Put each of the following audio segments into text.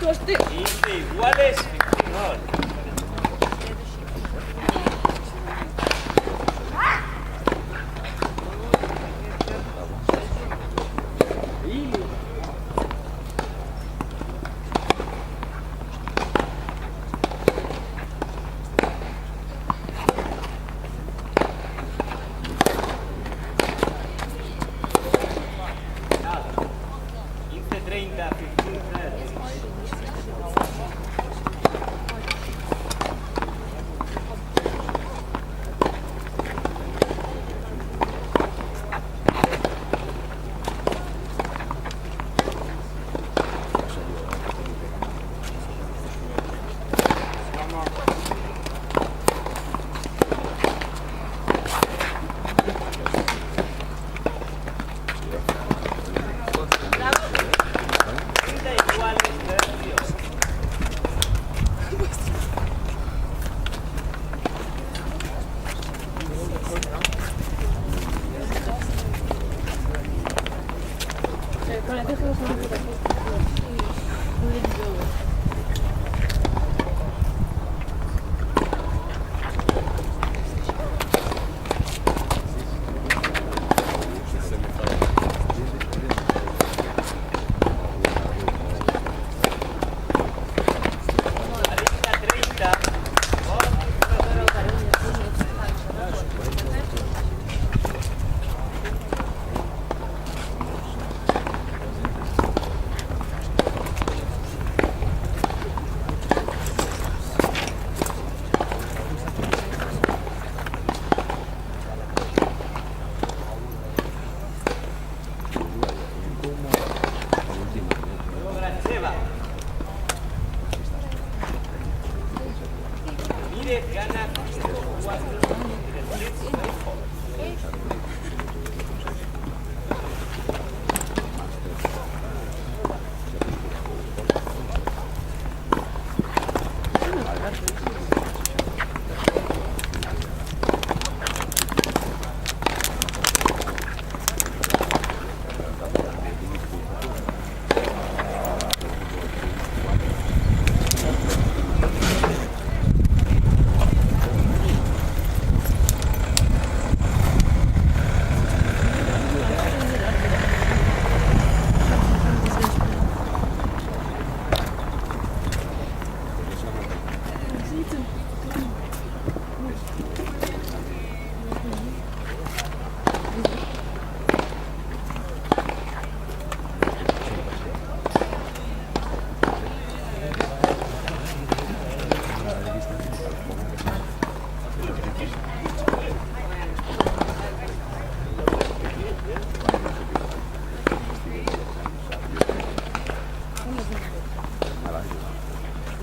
Что ж ты? Iguales, fijón. Iguales, tercio.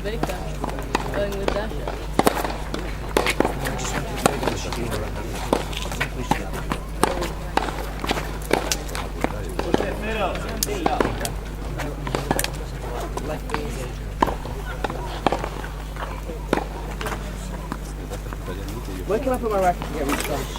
Baker going with Dasha. Tercero, Silla. Where can I put my racket to get rid of stuff?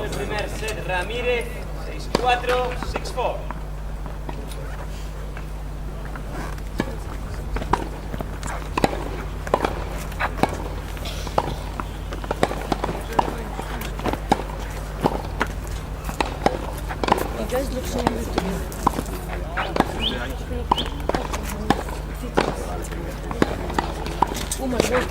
El primer set, Ramírez, 6-4, 6-4. You guys look so good together. Oh my god.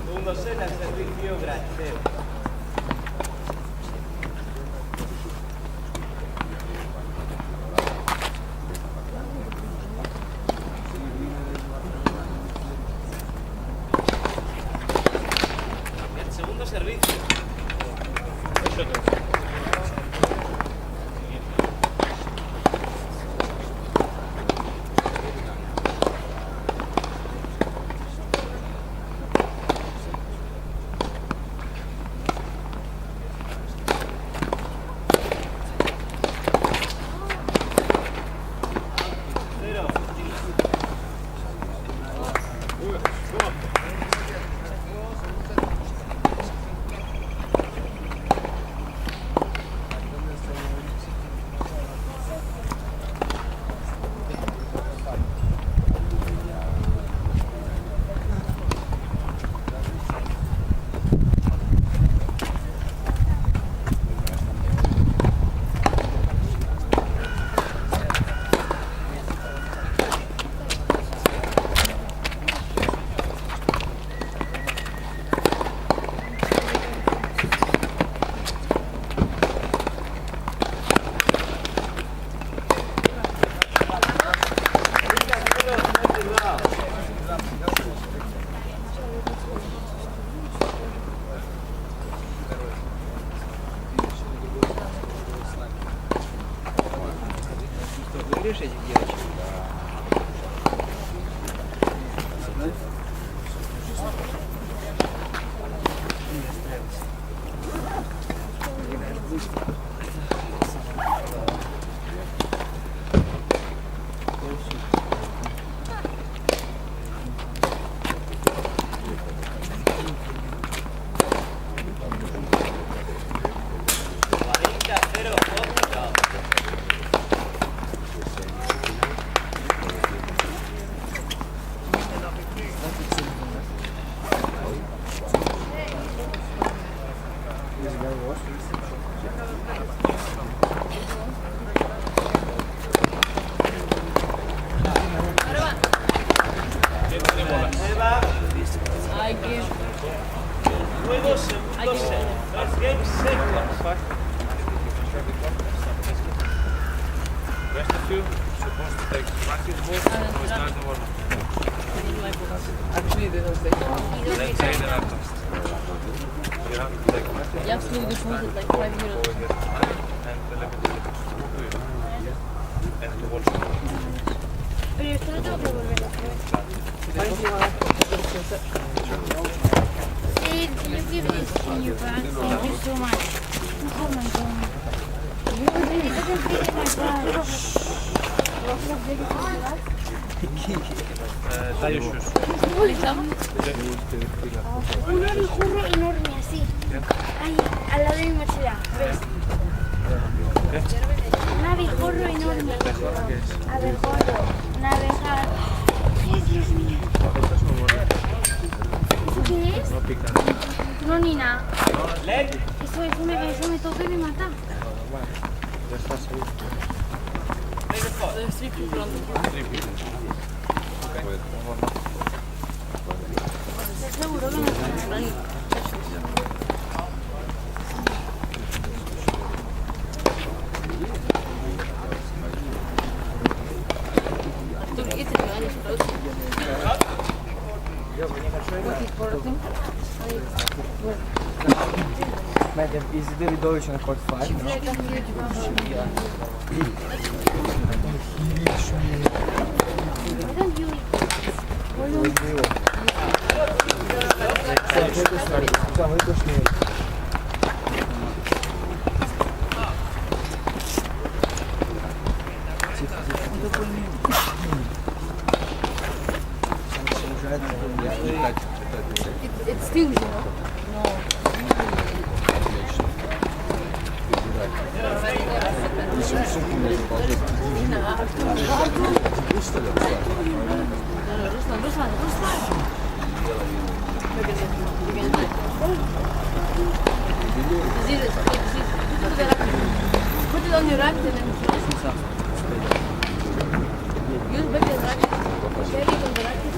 Segundo set al servicio Grancero. El segundo servicio. juego, segundo set. First game, seconds. Rest of you supposed to take practice board or start the warm-up. Actually, they don't take long. Let's say that at last. So you have to take practice Я в следующий будет like 5 minutes. over here and the level to you. And to watch it. Pero esto lo tengo que volver a hacer. Can you give this in your bag? Thank you so much. Oh my god. It doesn't fit in my bag. Tie your shoes. Un abejorro enorme así. Ahí, al lado de mi mochila. ¿Ves? Un abejorro enorme. Abejorro. Una abeja. Ay, Dios mío. ¿Eso qué es? No pican. No, ni nada. Leg. Eso me toca y me mata. Ya está seguro. There's 3 people on the floor. ¿Estás seguro que me mata? Toen eten we aan je groot. Wat is voor het ding? Madam, is the Davidovich on court 5? It stings, you know? Ruslan. Disease. Put it on your racket and then use back the racket. Carry it on the racket.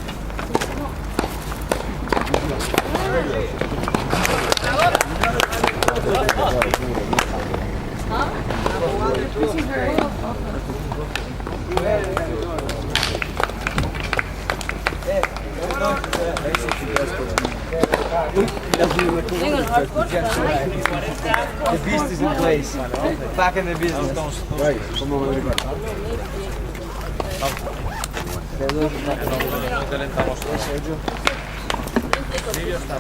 The beast is in place. Back in the business. Right, come on, everybody. No calentamos todo. Silvio está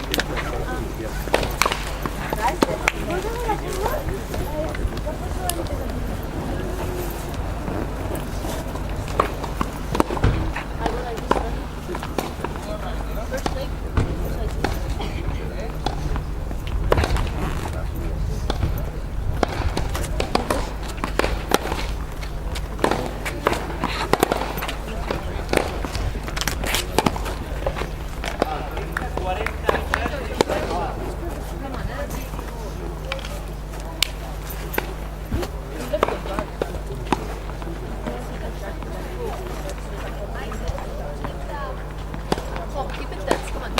Keep it tense, come on.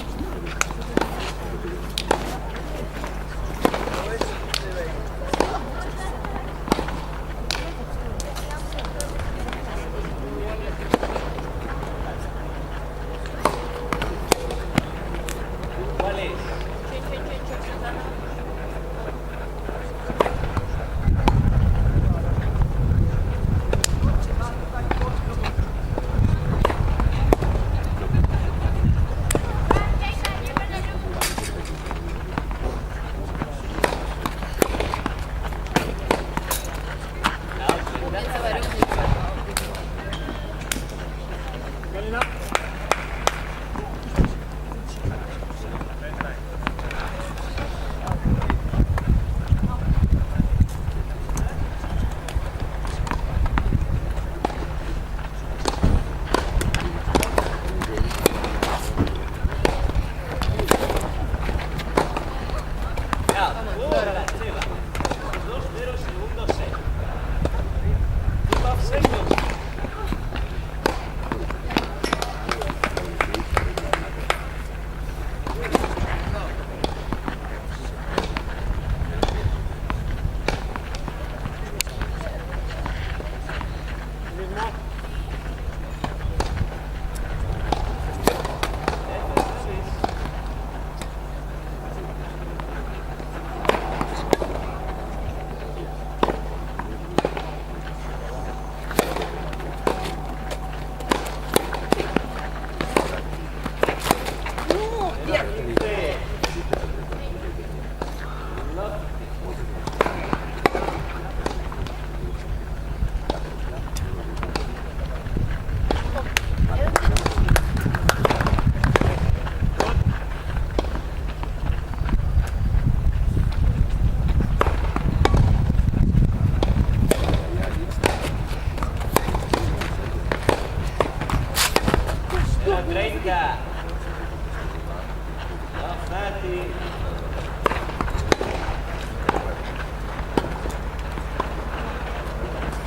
¿Cuál es? 30. Love 30.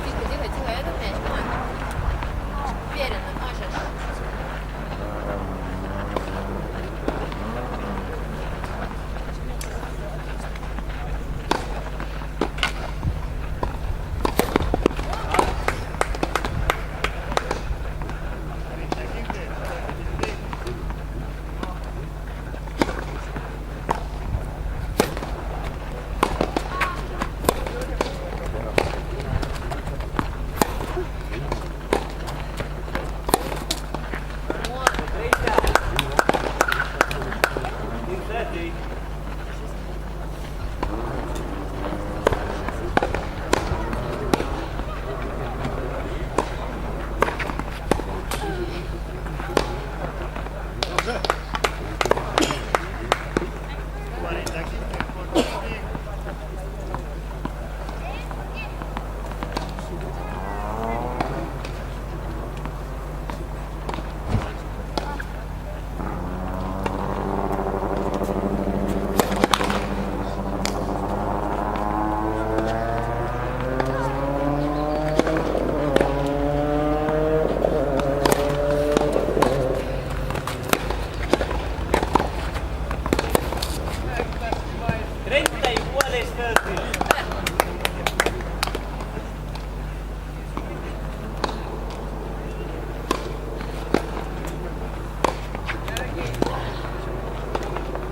Тихо, тихо, тихо, это мяч, на. Уверенно, можешь. Iguales 30.